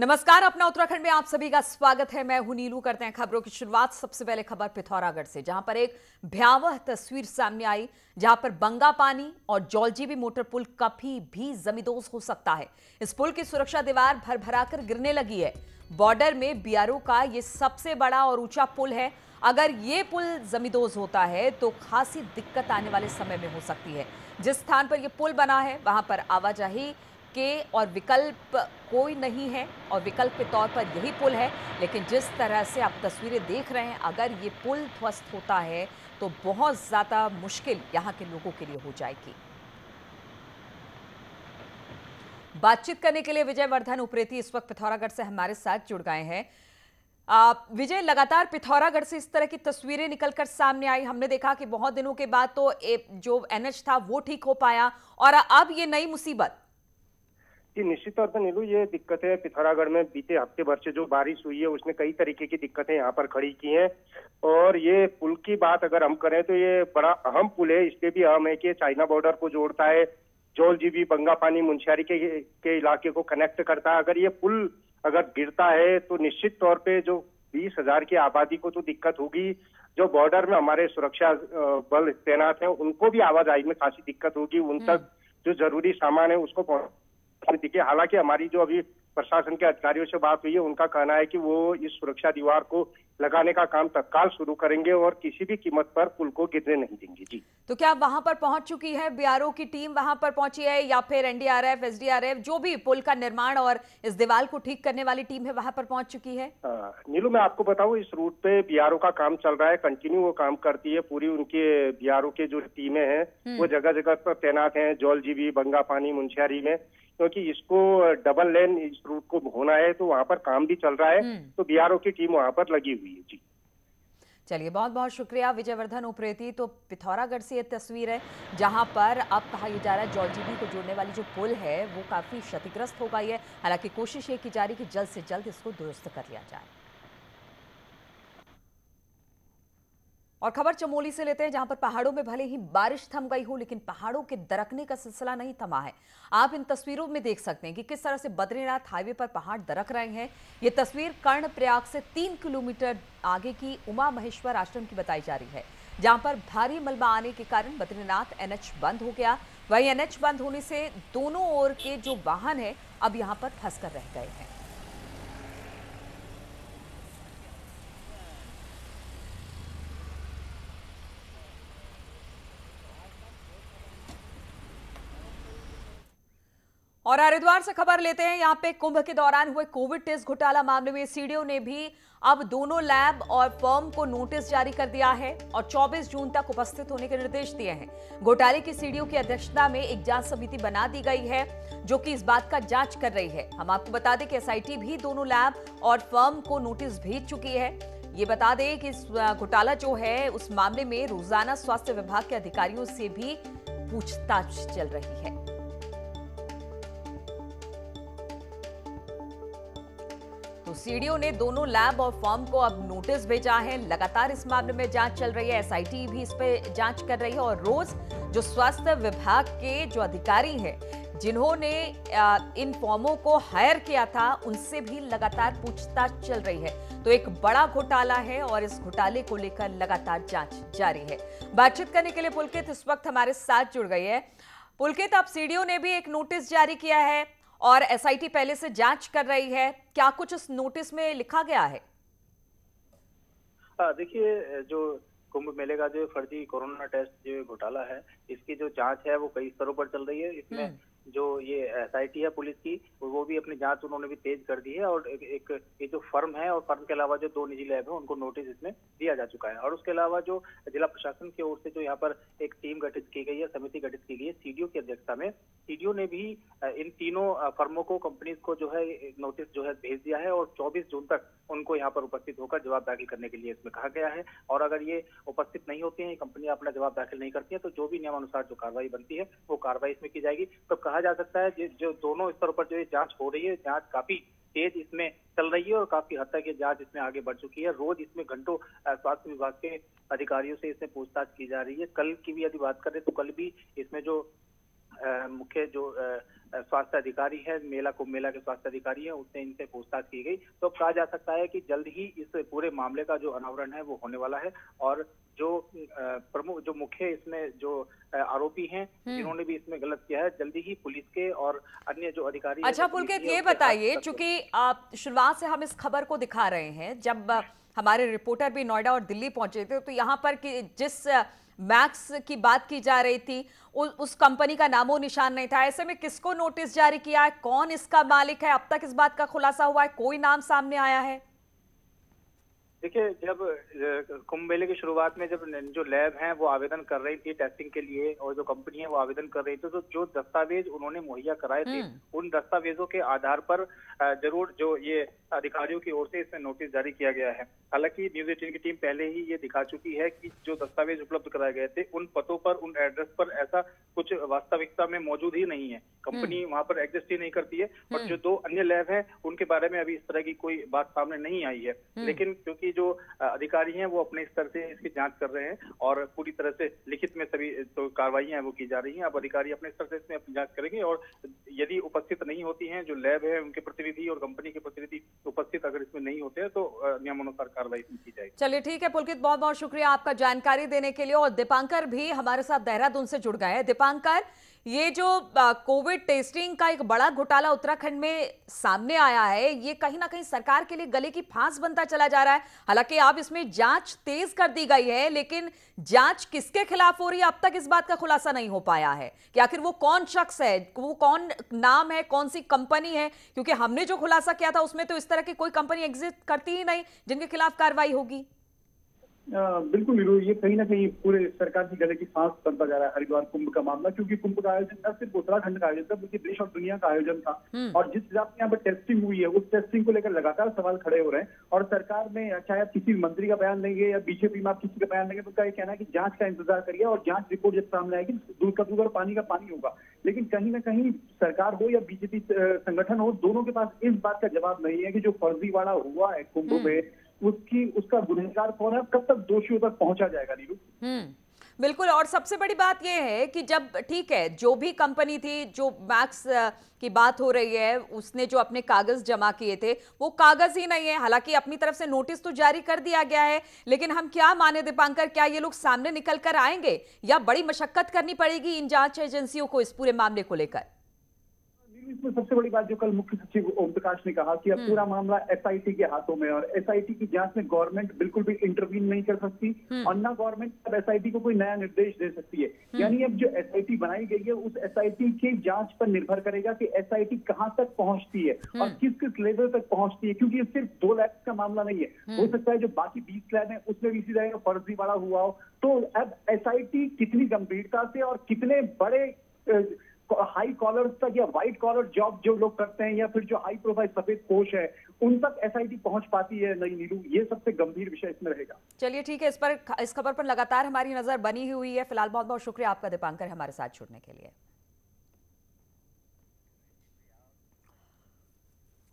नमस्कार, अपना उत्तराखंड में आप सभी का स्वागत है। मैं हूं नीलू। करते हैं खबरों की शुरुआत। सबसे पहले खबर पिथौरागढ़ से, जहां पर एक भयावह तस्वीर सामने आई, जहां पर बंगा पानी और जौलजीबी मोटर पुल कभी भी जमींदोज हो सकता है। इस पुल की सुरक्षा दीवार भर भरा कर गिरने लगी है। बॉर्डर में बीआरओ का यह सबसे बड़ा और ऊंचा पुल है। अगर ये पुल जमींदोज होता है तो खासी दिक्कत आने वाले समय में हो सकती है। जिस स्थान पर यह पुल बना है वहां पर आवाजाही के और विकल्प कोई नहीं है, और विकल्प के तौर पर यही पुल है। लेकिन जिस तरह से आप तस्वीरें देख रहे हैं, अगर ये पुल ध्वस्त होता है तो बहुत ज्यादा मुश्किल यहां के लोगों के लिए हो जाएगी। बातचीत करने के लिए विजय वर्धन उप्रेती इस वक्त पिथौरागढ़ से हमारे साथ जुड़ गए हैं। विजय, लगातार पिथौरागढ़ से इस तरह की तस्वीरें निकलकर सामने आई। हमने देखा कि बहुत दिनों के बाद तो जो एनएच था वो ठीक हो पाया, और अब ये नई मुसीबत। जी, निश्चित तौर पर नीलू, ये दिक्कतें पिथौरागढ़ में बीते हफ्ते भर से जो बारिश हुई है उसने कई तरीके की दिक्कतें यहाँ पर खड़ी की हैं। और ये पुल की बात अगर हम करें तो ये बड़ा अहम पुल है। इसलिए भी अहम है कि चाइना बॉर्डर को जोड़ता है, जौलजीबी बंगा पानी मुंशियारी के इलाके को कनेक्ट करता है। अगर ये पुल अगर गिरता है तो निश्चित तौर पे जो 20,000 की आबादी को तो दिक्कत होगी। जो बॉर्डर में हमारे सुरक्षा बल तैनात हैं उनको भी आवाजाही में खासी दिक्कत होगी। उन तक जो जरूरी सामान है उसको देखिए, हालांकि हमारी जो अभी प्रशासन के अधिकारियों से बात हुई है उनका कहना है कि वो इस सुरक्षा दीवार को लगाने का काम तत्काल शुरू करेंगे और किसी भी कीमत पर पुल को गिरने नहीं देंगे। जी, तो क्या वहां पर पहुंच चुकी है बीआरओ की टीम? वहां पर पहुंची है, या फिर एनडीआरएफ, एसडीआरएफ, जो भी पुल का निर्माण और इस दीवार को ठीक करने वाली टीम है, वहां पर पहुंच चुकी है? नीलू, मैं आपको बताऊं, इस रूट पे बीआरओ का काम चल रहा है, कंटिन्यू वो काम करती है। पूरी उनके बीआरओ के जो टीमें हैं वो जगह जगह पर तैनात हैं, जौलजीबी बंगा पानी मुंशियारी में, क्योंकि इसको डबल लेन इस रूट को होना है तो वहां पर काम भी चल रहा है। तो बीआरओ की टीम वहां पर लगी हुई है। जी, चलिए, बहुत बहुत शुक्रिया विजयवर्धन उप्रेती। तो पिथौरागढ़ से ये तस्वीर है, जहां पर अब कहा यह जा रहा है जौलजीबी को जोड़ने वाली जो पुल है वो काफी क्षतिग्रस्त हो गई है। हालांकि कोशिश ये की जा रही है कि जल्द से जल्द इसको दुरुस्त कर लिया जाए। और खबर चमोली से लेते हैं, जहां पर पहाड़ों में भले ही बारिश थम गई हो, लेकिन पहाड़ों के दरकने का सिलसिला नहीं थमा है। आप इन तस्वीरों में देख सकते हैं कि किस तरह से बद्रीनाथ हाईवे पर पहाड़ दरक रहे हैं। ये तस्वीर कर्णप्रयाग से 3 किलोमीटर आगे की उमा महेश्वर आश्रम की बताई जा रही है, जहां पर भारी मलबा आने के कारण बद्रीनाथ एनएच बंद हो गया। वहीं एनएच बंद होने से दोनों ओर के जो वाहन है अब यहां पर फंसकर रह गए हैं। और हरिद्वार से खबर लेते हैं। यहां पे कुंभ के दौरान हुए कोविड टेस्ट घोटाला मामले में सीडीओ ने भी अब दोनों लैब और फर्म को नोटिस जारी कर दिया है और 24 जून तक उपस्थित होने के निर्देश दिए हैं। घोटाले की सीडीओ की अध्यक्षता में एक जांच समिति बना दी गई है, जो कि इस बात का जांच कर रही है। हम आपको बता दें कि एसआईटी भी दोनों लैब और फर्म को नोटिस भेज चुकी है। ये बता दें कि इस घोटाला जो है उस मामले में रोजाना स्वास्थ्य विभाग के अधिकारियों से भी पूछताछ चल रही है। तो सीडीओ ने दोनों लैब और फर्म को अब नोटिस भेजा है। लगातार इस मामले में जांच चल रही है। एसआईटी भी इस पे जांच कर रही है, और रोज जो स्वास्थ्य विभाग के जो अधिकारी हैं जिन्होंने इन फर्मों को हायर किया था, उनसे भी लगातार पूछताछ चल रही है। तो एक बड़ा घोटाला है और इस घोटाले को लेकर लगातार जांच जारी है। बातचीत करने के लिए पुलकित इस वक्त हमारे साथ जुड़ गई है। पुलकित, अब सीडीओ ने भी एक नोटिस जारी किया है और एसआईटी पहले से जांच कर रही है। क्या कुछ उस नोटिस में लिखा गया है? देखिए, जो कुंभ मेले का जो फर्जी कोरोना टेस्ट जो घोटाला है, इसकी जो जांच है वो कई स्तरों पर चल रही है। इसमें जो ये एसआईटी है पुलिस की, वो भी अपनी जांच उन्होंने भी तेज कर दी है। और एक ये जो फर्म है और फर्म के अलावा जो 2 निजी लैब है उनको नोटिस इसमें दिया जा चुका है। और उसके अलावा जो जिला प्रशासन की ओर से जो यहाँ पर एक टीम गठित की गई है, समिति गठित की गई है सीडीओ की अध्यक्षता में, सीडीओ ने भी इन तीनों फर्मों को, कंपनीज को जो है नोटिस जो है भेज दिया है और 24 जून तक उनको यहाँ पर उपस्थित होकर जवाब दाखिल करने के लिए इसमें कहा गया है। और अगर ये उपस्थित नहीं होती हैं, कंपनियां अपना जवाब दाखिल नहीं करती हैं, तो जो भी नियमानुसार जो कार्रवाई बनती है वो कार्रवाई इसमें की जाएगी। तो कहा जा सकता है जो दोनों स्तरों पर जो ये जांच हो रही है, जांच काफी तेज इसमें चल रही है और काफी हद तक ये जांच इसमें आगे बढ़ चुकी है। रोज इसमें घंटों स्वास्थ्य विभाग के अधिकारियों से इसमें पूछताछ की जा रही है। कल की भी यदि बात करें तो कल भी इसमें जो मुख्य जो स्वास्थ्य अधिकारी है, कुंभ मेला के स्वास्थ्य अधिकारी है, उससे इनसे पूछताछ की गई। तो कहा जा सकता है कि जल्द ही इस पूरे मामले का जो अनावरण है वो होने वाला है और जो प्रमुख जो मुख्य इसमें जो आरोपी हैं जिन्होंने भी इसमें गलत किया है, जल्दी ही पुलिस के और अन्य जो अधिकारी। अच्छा पुलकित, ये बताइए, चूंकि शुरुआत से हम इस खबर को दिखा रहे हैं, जब हमारे रिपोर्टर भी नोएडा और दिल्ली पहुंचे थे तो यहाँ पर जिस मैक्स की बात की जा रही थी उस कंपनी का नामो निशान नहीं था। ऐसे में किसको नोटिस जारी किया है, कौन इसका मालिक है, अब तक इस बात का खुलासा हुआ है, कोई नाम सामने आया है? देखिए, जब कुंभ मेले की शुरुआत में जब जो लैब हैं वो आवेदन कर रही थी टेस्टिंग के लिए और जो कंपनी है वो आवेदन कर रही थी, तो जो दस्तावेज उन्होंने मुहैया कराए थे उन दस्तावेजों के आधार पर जरूर जो ये अधिकारियों की ओर से इसमें नोटिस जारी किया गया है। हालांकि न्यूज 18 की टीम पहले ही ये दिखा चुकी है कि जो दस्तावेज उपलब्ध कराए गए थे उन पतों पर, उन एड्रेस पर ऐसा कुछ वास्तविकता में मौजूद ही नहीं है। कंपनी वहां पर एग्जिस्ट ही नहीं करती है। और जो 2 अन्य लैब हैं उनके बारे में अभी इस तरह की कोई बात सामने नहीं आई है। लेकिन क्योंकि जो अधिकारी हैं वो अपने स्तर से इसकी जांच कर रहे हैं और पूरी तरह से लिखित में सभी जो कार्रवाइयां हैं वो की जा रही हैं। अब अधिकारी अपने स्तर से इसमें अपनी जांच करेंगे और यदि उपस्थित नहीं होती हैं जो लैब है उनके प्रतिनिधि और कंपनी के प्रतिनिधि उपस्थित अगर इसमें नहीं होते हैं तो नियमानुसार कार्रवाई की जाएगी। चलिए ठीक है पुलकित, बहुत बहुत शुक्रिया आपका जानकारी देने के लिए। और दीपांकर भी हमारे साथ देहरादून से जुड़ गए हैं। दीपांकर, ये जो कोविड टेस्टिंग का एक बड़ा घोटाला उत्तराखंड में सामने आया है, ये कहीं ना कहीं सरकार के लिए गले की फांस बनता चला जा रहा है। हालांकि अब इसमें जांच तेज कर दी गई है, लेकिन जांच किसके खिलाफ हो रही है अब तक इस बात का खुलासा नहीं हो पाया है कि आखिर वो कौन शख्स है, वो कौन नाम है, कौन सी कंपनी है। क्योंकि हमने जो खुलासा किया था उसमें तो इस तरह की कोई कंपनी एग्जिस्ट करती ही नहीं जिनके खिलाफ कार्रवाई होगी। बिल्कुल नीरू, ये कहीं ना कहीं पूरे सरकार की गले की सांस बनता जा रहा है हरिद्वार कुंभ का मामला, क्योंकि कुंभ का आयोजन न सिर्फ उत्तराखंड का आयोजन था बल्कि देश और दुनिया का आयोजन था। और जिस हिसाब से यहाँ पर टेस्टिंग हुई है उस टेस्टिंग को लेकर लगातार सवाल खड़े हो रहे हैं। और सरकार में चाहे आप किसी मंत्री का बयान लेंगे या बीजेपी में आप किसी का बयान लेंगे तो उनका ये कहना है कि जांच का इंतजार करिए और जांच रिपोर्ट जब सामने आएगी दूध का दूध और पानी का पानी होगा। लेकिन कहीं ना कहीं सरकार हो या बीजेपी संगठन हो, दोनों के पास इस बात का जवाब नहीं है कि जो फर्जीवाड़ा हुआ है कुंभ में उसका गुनहगार कौन है, कब तक दोषियों तक पहुंचा जाएगा नीरू। बिल्कुल। और सबसे बड़ी बात यह है कि जब ठीक है जो भी कंपनी थी, जो मैक्स की बात हो रही है, उसने जो अपने कागज जमा किए थे वो कागज ही नहीं है। हालांकि अपनी तरफ से नोटिस तो जारी कर दिया गया है, लेकिन हम क्या माने दीपांकर, क्या ये लोग सामने निकल कर आएंगे या बड़ी मशक्कत करनी पड़ेगी इन जांच एजेंसियों को इस पूरे मामले को लेकर? इसमें सबसे बड़ी बात जो कल मुख्य सचिव ओम प्रकाश ने कहा कि अब पूरा मामला एसआईटी के हाथों में, और एसआईटी की जांच में गवर्नमेंट बिल्कुल भी इंटरवीन नहीं कर सकती और ना गवर्नमेंट अब एसआईटी को कोई नया निर्देश दे सकती है। यानी अब जो एसआईटी बनाई गई है उस एसआईटी की जांच पर निर्भर करेगा कि एसआईटी कहां तक पहुंचती है और किस किस लेवल तक पहुंचती है, क्योंकि ये सिर्फ 2 लैब का मामला नहीं है। हो सकता है जो बाकी 20 लैब है उसमें भी इसी तरह का फर्जीवाड़ा हुआ हो। तो अब एसआईटी कितनी गंभीरता से और कितने बड़े हाई कॉलर तक या व्हाइट कॉलर जॉब जो लोग करते हैं या फिर जो हाई प्रोफाइल सफेद पोश है उन तक एसआईटी पहुंच पाती है नहीं नीलू, ये सबसे गंभीर विषय इसमें रहेगा। चलिए ठीक है, इस खबर पर लगातार हमारी नजर बनी हुई है। फिलहाल बहुत बहुत शुक्रिया आपका दीपांकर हमारे साथ जुड़ने के लिए।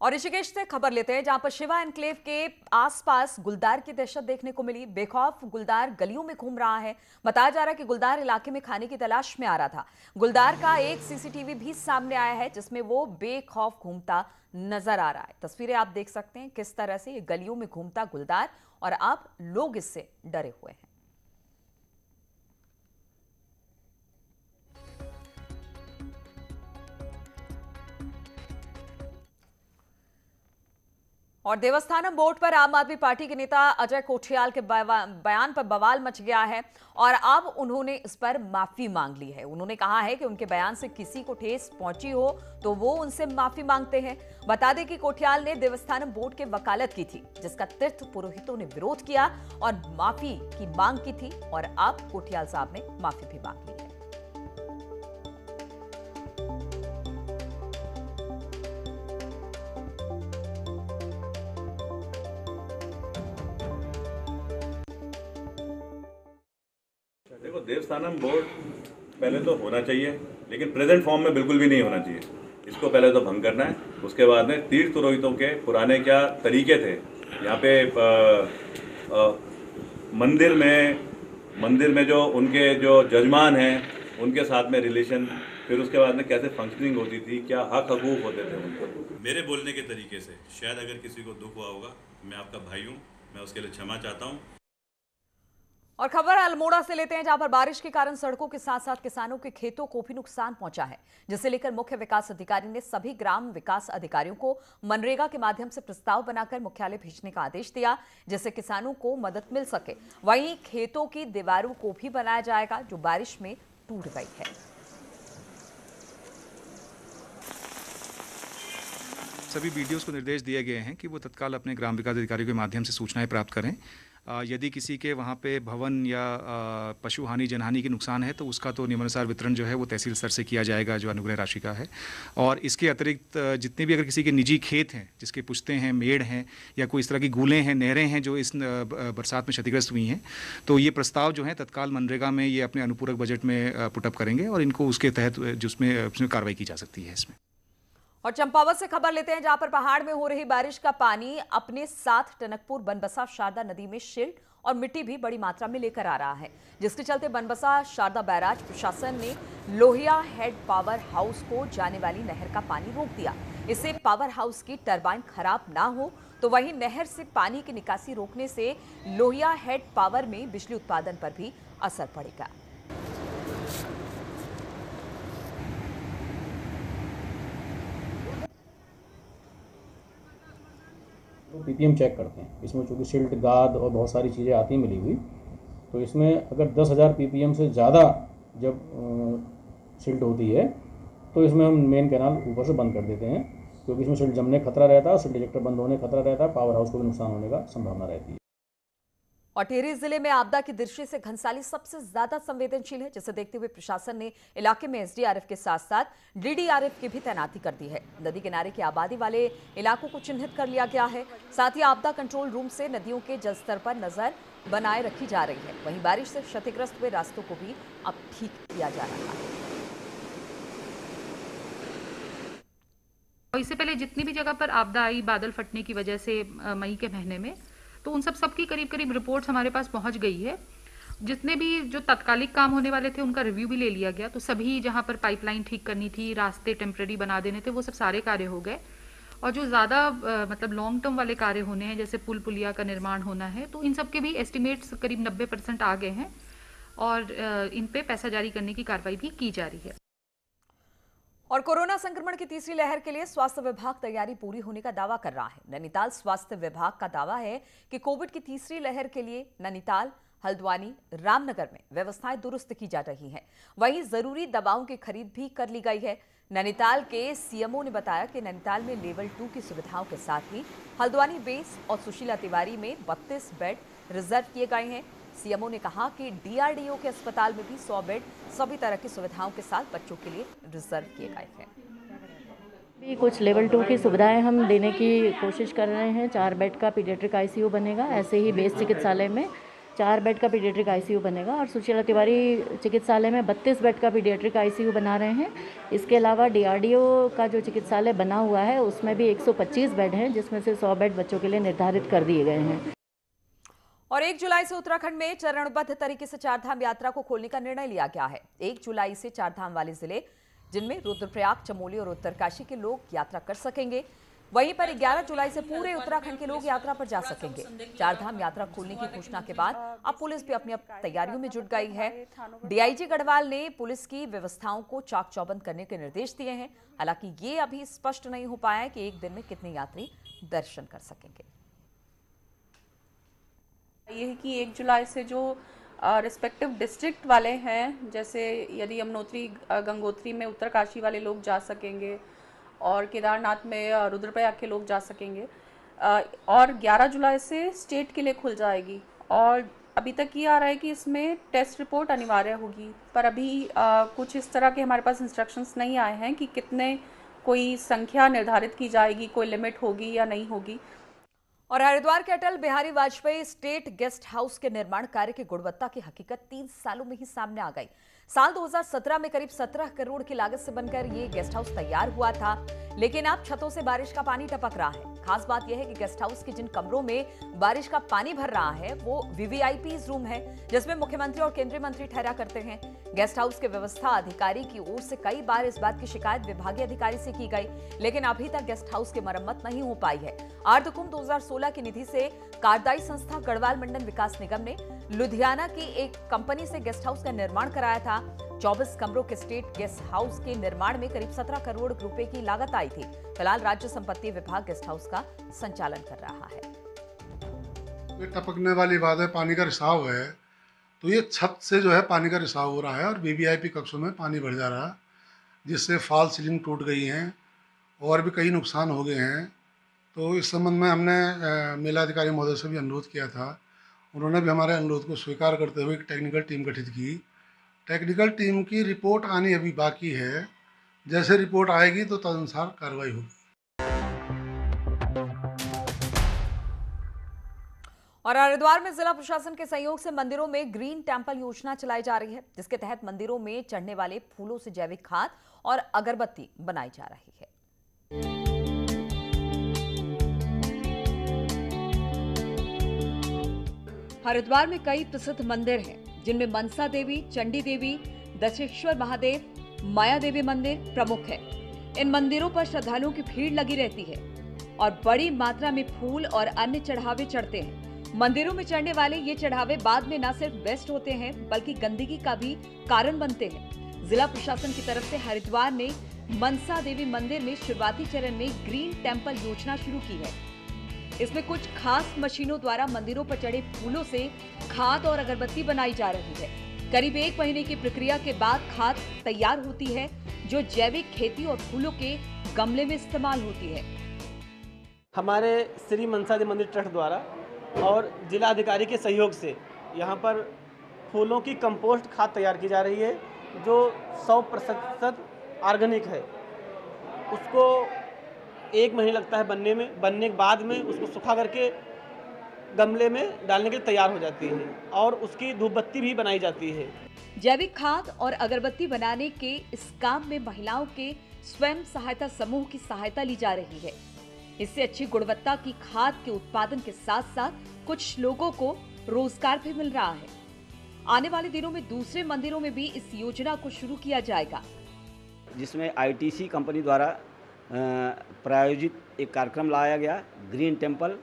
और ऋषिकेश से खबर लेते हैं, जहां पर शिवा एनक्लेव के आसपास गुलदार की दहशत देखने को मिली। बेखौफ गुलदार गलियों में घूम रहा है। बताया जा रहा है कि गुलदार इलाके में खाने की तलाश में आ रहा था। गुलदार का एक सीसीटीवी भी सामने आया है जिसमें वो बेखौफ घूमता नजर आ रहा है। तस्वीरें आप देख सकते हैं किस तरह से ये गलियों में घूमता गुलदार, और अब लोग इससे डरे हुए हैं। और देवस्थानम बोर्ड पर आम आदमी पार्टी के नेता अजय कोठियाल के बयान पर बवाल मच गया है और अब उन्होंने इस पर माफी मांग ली है। उन्होंने कहा है कि उनके बयान से किसी को ठेस पहुंची हो तो वो उनसे माफी मांगते हैं। बता दें कि कोठियाल ने देवस्थानम बोर्ड के वकालत की थी, जिसका तीर्थ पुरोहितों ने विरोध किया और माफी की मांग की थी, और अब कोठियाल साहब ने माफी भी मांग ली है। देखो, देवस्थानम बोर्ड पहले तो होना चाहिए, लेकिन प्रेजेंट फॉर्म में बिल्कुल भी नहीं होना चाहिए। इसको पहले तो भंग करना है। उसके बाद में तीर्थ पुरोहितों के पुराने क्या तरीके थे यहाँ पे मंदिर में जो उनके जो जजमान हैं उनके साथ में रिलेशन, फिर उसके बाद में कैसे फंक्शनिंग होती थी, क्या हक हकूक होते थे उनको। मेरे बोलने के तरीके से शायद अगर किसी को दुख हुआ होगा, मैं आपका भाई हूँ, मैं उसके लिए क्षमा चाहता हूँ। और खबर अल्मोड़ा से लेते हैं, जहां पर बारिश के कारण सड़कों के साथ साथ किसानों के खेतों को भी नुकसान पहुंचा है, जिसे लेकर मुख्य विकास अधिकारी ने सभी ग्राम विकास अधिकारियों को मनरेगा के माध्यम से प्रस्ताव बनाकर मुख्यालय भेजने का आदेश दिया, जिससे किसानों को मदद मिल सके। वहीं खेतों की दीवारों को भी बनाया जाएगा जो बारिश में टूट गई है। सभी बीडीओज़ को निर्देश दिए गए हैं कि वो तत्काल अपने ग्राम विकास अधिकारियों के माध्यम से सूचनाएं प्राप्त करें। यदि किसी के वहाँ पे भवन या पशु हानि जनहानि की नुकसान है तो उसका तो नियमानुसार वितरण जो है वो तहसील स्तर से किया जाएगा, जो अनुग्रह राशि का है। और इसके अतिरिक्त जितने भी अगर किसी के निजी खेत हैं जिसके पुश्ते हैं, मेड़ हैं या कोई इस तरह की गूलें हैं, नहरें हैं जो इस बरसात में क्षतिग्रस्त हुई हैं, तो ये प्रस्ताव जो है तत्काल मनरेगा में ये अपने अनुपूरक बजट में पुटअप करेंगे और इनको उसके तहत जिसमें कार्रवाई की जा सकती है इसमें। और चंपावत से खबर लेते हैं, जहां पर पहाड़ में हो रही बारिश का पानी अपने साथ टनकपुर बनबसा शारदा नदी में सिल्ट और मिट्टी भी बड़ी मात्रा में लेकर आ रहा है, जिसके चलते बनबसा शारदा बैराज प्रशासन ने लोहिया हेड पावर हाउस को जाने वाली नहर का पानी रोक दिया। इससे पावर हाउस की टरबाइन खराब ना हो, तो वहीं नहर से पानी की निकासी रोकने से लोहिया हेड पावर में बिजली उत्पादन पर भी असर पड़ेगा। तो पीपीएम चेक करते हैं। इसमें चूँकि सिल्ट, गाद और बहुत सारी चीज़ें आती मिली हुई, तो इसमें अगर 10,000 पीपीएम से ज़्यादा जब सिल्ट होती है तो इसमें हम मेन कैनाल ऊपर से बंद कर देते हैं, क्योंकि इसमें सिल्ट जमने खतरा रहता है और सिल्ट इंजेक्टर बंद होने खतरा रहता है, पावर हाउस को भी नुकसान होने का संभावना रहती है। और टिहरी जिले में आपदा की दृष्टि से घनसाली सबसे ज्यादा संवेदनशील है, जिसे देखते हुए प्रशासन ने इलाके में एसडीआरएफ के साथ साथ डीडीआरएफ की भी तैनाती कर दी है। नदी किनारे की आबादी वाले इलाकों को चिन्हित कर लिया गया है। साथ ही आपदा कंट्रोल रूम से नदियों के जलस्तर पर नजर बनाए रखी जा रही है। वहीं बारिश से क्षतिग्रस्त हुए रास्तों को भी अब ठीक किया जा रहा है। और इससे पहले जितनी भी जगह पर आपदा आई बादल फटने की वजह से मई के महीने में, तो उन सबकी करीब करीब रिपोर्ट्स हमारे पास पहुंच गई है। जितने भी जो तात्कालिक काम होने वाले थे उनका रिव्यू भी ले लिया गया, तो सभी जहां पर पाइपलाइन ठीक करनी थी, रास्ते टेम्पररी बना देने थे, वो सब सारे कार्य हो गए। और जो ज़्यादा मतलब लॉन्ग टर्म वाले कार्य होने हैं, जैसे पुल पुलिया का निर्माण होना है, तो इन सब के भी एस्टिमेट्स करीब 90% आ गए हैं और इन पे पैसा जारी करने की कार्रवाई भी की जा रही है। और कोरोना संक्रमण की तीसरी लहर के लिए स्वास्थ्य विभाग तैयारी पूरी होने का दावा कर रहा है। नैनीताल स्वास्थ्य विभाग का दावा है कि कोविड की तीसरी लहर के लिए नैनीताल, हल्द्वानी, रामनगर में व्यवस्थाएं दुरुस्त की जा रही हैं। वहीं जरूरी दवाओं की खरीद भी कर ली गई है। नैनीताल के सीएमओ ने बताया कि नैनीताल में लेवल 2 की सुविधाओं के साथ ही हल्द्वानी बेस और सुशीला तिवारी में 32 बेड रिजर्व किए गए हैं। सीएमओ ने कहा कि डीआरडीओ के अस्पताल में भी 100 बेड सभी तरह की सुविधाओं के साथ बच्चों के लिए रिजर्व किए गए हैं। भी कुछ लेवल 2 की सुविधाएं हम देने की कोशिश कर रहे हैं। 4 बेड का पीडियाट्रिक आईसीयू बनेगा। ऐसे ही बेस चिकित्सालय में 4 बेड का पीडियाट्रिक आईसीयू बनेगा और सुशीला तिवारी चिकित्सालय में 32 बेड का पीडियाट्रिक आईसीयू बना रहे हैं। इसके अलावा डीआरडीओ का जो चिकित्सालय बना हुआ है उसमें भी 125 बेड हैं, जिसमें से 100 बेड बच्चों के लिए निर्धारित कर दिए गए हैं। और 1 जुलाई से उत्तराखंड में चरणबद्ध तरीके से चारधाम यात्रा को खोलने का निर्णय लिया गया है। 1 जुलाई से चारधाम वाले जिले जिनमें रुद्रप्रयाग, चमोली और उत्तरकाशी के लोग यात्रा कर सकेंगे। वहीं पर 11 जुलाई से पूरे उत्तराखंड के लोग यात्रा पर जा सकेंगे। चारधाम यात्रा खोलने की घोषणा के बाद अब पुलिस भी अपनी तैयारियों में जुट गई है। डीआईजी गढ़वाल ने पुलिस की व्यवस्थाओं को चाक चौबंद करने के निर्देश दिए हैं। हालांकि ये अभी स्पष्ट नहीं हो पाया है कि एक दिन में कितने यात्री दर्शन कर सकेंगे। ये है कि 1 जुलाई से जो रिस्पेक्टिव डिस्ट्रिक्ट वाले हैं, जैसे यदि यमुनोत्री, गंगोत्री में उत्तरकाशी वाले लोग जा सकेंगे और केदारनाथ में रुद्रप्रयाग के लोग जा सकेंगे। और 11 जुलाई से स्टेट के लिए खुल जाएगी। और अभी तक ये आ रहा है कि इसमें टेस्ट रिपोर्ट अनिवार्य होगी, पर अभी कुछ इस तरह के हमारे पास इंस्ट्रक्शंस नहीं आए हैं कि कितने कोई संख्या निर्धारित की जाएगी, कोई लिमिट होगी या नहीं होगी। और हरिद्वार के Atal Bihari Vajpayee state guest house के निर्माण कार्य की गुणवत्ता की हकीकत 3 सालों में ही सामने आ गई। साल 2017 में करीब 17 करोड़ की लागत से बनकर ये गेस्ट हाउस तैयार हुआ था, लेकिन अब छतों से बारिश का पानी टपक रहा है। खास बात यह है कि गेस्ट हाउस के जिन कमरों में बारिश का पानी भर रहा है वो वीवीआईपी रूम है, जिसमें मुख्यमंत्री और केंद्रीय मंत्री ठहरा करते हैं। गेस्ट हाउस के व्यवस्था अधिकारी की ओर से कई बार इस बात की शिकायत विभागीय अधिकारी से की गई, लेकिन अभी तक गेस्ट हाउस की मरम्मत नहीं हो पाई है। अर्धकुंभ 2016 की निधि से कार्यदायी संस्था गढ़वाल मंडल विकास निगम ने लुधियाना की एक कंपनी से गेस्ट हाउस का निर्माण कराया था। 24 कमरों के स्टेट गेस्ट हाउस के निर्माण में करीब 17 करोड़ रुपए की लागत आई थी। फिलहाल राज्य संपत्ति विभाग गेस्ट हाउस का संचालन कर रहा है। टपकने वाली बात है, पानी का रिसाव है, तो ये छत से जो है पानी का रिसाव हो रहा है और वीवीआईपी कक्षों में पानी भर जा रहा है, जिससे फॉल सीलिंग टूट गई हैं और भी कई नुकसान हो गए हैं। तो इस संबंध में हमने मेला अधिकारी महोदय से भी अनुरोध किया था। उन्होंने भी हमारे अनुरोध को स्वीकार करते हुए एक टेक्निकल टीम गठित की। टेक्निकल टीम की रिपोर्ट आनी अभी बाकी है। जैसे रिपोर्ट आएगी तो तदनुसार कार्रवाई होगी। और हरिद्वार में जिला प्रशासन के सहयोग से मंदिरों में ग्रीन टेंपल योजना चलाई जा रही है, जिसके तहत मंदिरों में चढ़ने वाले फूलों से जैविक खाद और अगरबत्ती बनाई जा रही है। हरिद्वार में कई प्रसिद्ध मंदिर हैं, जिनमें मनसा देवी, चंडी देवी, दशेश्वर महादेव, माया देवी मंदिर प्रमुख है। इन मंदिरों पर श्रद्धालुओं की भीड़ लगी रहती है और बड़ी मात्रा में फूल और अन्य चढ़ावे चढ़ते हैं। मंदिरों में चढ़ने वाले ये चढ़ावे बाद में न सिर्फ वेस्ट होते हैं, बल्कि गंदगी का भी कारण बनते हैं। जिला प्रशासन की तरफ से हरिद्वार ने मनसा देवी मंदिर में शुरुआती चरण में ग्रीन टेंपल योजना शुरू की है। इसमें कुछ खास मशीनों द्वारा मंदिरों पर चढ़े फूलों से खाद और अगरबत्ती बनाई जा रही है। करीब 1 महीने की प्रक्रिया के बाद खाद तैयार होती है, जो जैविक खेती और फूलों के गमले में इस्तेमाल होती है। हमारे श्री मनसा देवी मंदिर ट्रस्ट द्वारा और जिला अधिकारी के सहयोग से यहाँ पर फूलों की कंपोस्ट खाद तैयार की जा रही है, जो 100% ऑर्गेनिक है। उसको 1 महीने लगता है बनने में। बनने के बाद में उसको सुखा करके गमले में डालने के लिए तैयार हो जाती है और उसकी धूप बत्ती भी बनाई जाती है। जैविक खाद और अगरबत्ती बनाने के इस काम में महिलाओं के स्वयं सहायता समूह की सहायता ली जा रही है। इससे अच्छी गुणवत्ता की खाद के उत्पादन के साथ साथ कुछ लोगों को रोजगार भी मिल रहा है। आने वाले दिनों में दूसरे मंदिरों में भी इस योजना को शुरू किया जाएगा, जिसमें आईटीसी कंपनी द्वारा प्रायोजित एक कार्यक्रम लाया गया, ग्रीन टेंपल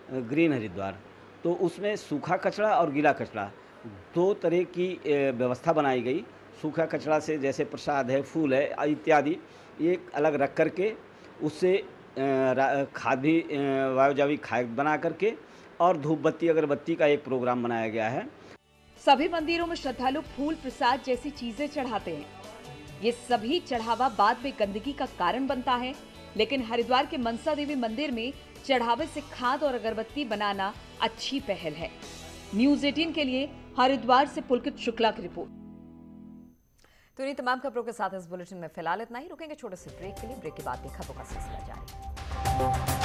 ग्रीन हरिद्वार। तो उसमें सूखा कचरा और गीला कचरा 2 तरह की व्यवस्था बनाई गई। सूखा कचरा से जैसे प्रसाद है, फूल है इत्यादि, एक अलग रख करके उससे खाद भी वायुजैविक खाद बना करके और धूप बत्ती अगरबत्ती का एक प्रोग्राम बनाया गया है। सभी मंदिरों में श्रद्धालु फूल प्रसाद जैसी चीजें चढ़ाते हैं। ये सभी चढ़ावा बाद में गंदगी का कारण बनता है, लेकिन हरिद्वार के मनसा देवी मंदिर में चढ़ावे से खाद और अगरबत्ती बनाना अच्छी पहल है। न्यूज़ 18 के लिए हरिद्वार से पुलकित शुक्ला की रिपोर्ट। तो इन्हीं तमाम खबरों के साथ इस बुलेटिन में फिलहाल इतना ही। रुकेंगे छोटे से ब्रेक के लिए। ब्रेक के बाद भी खबरों का सिलसिला जारी।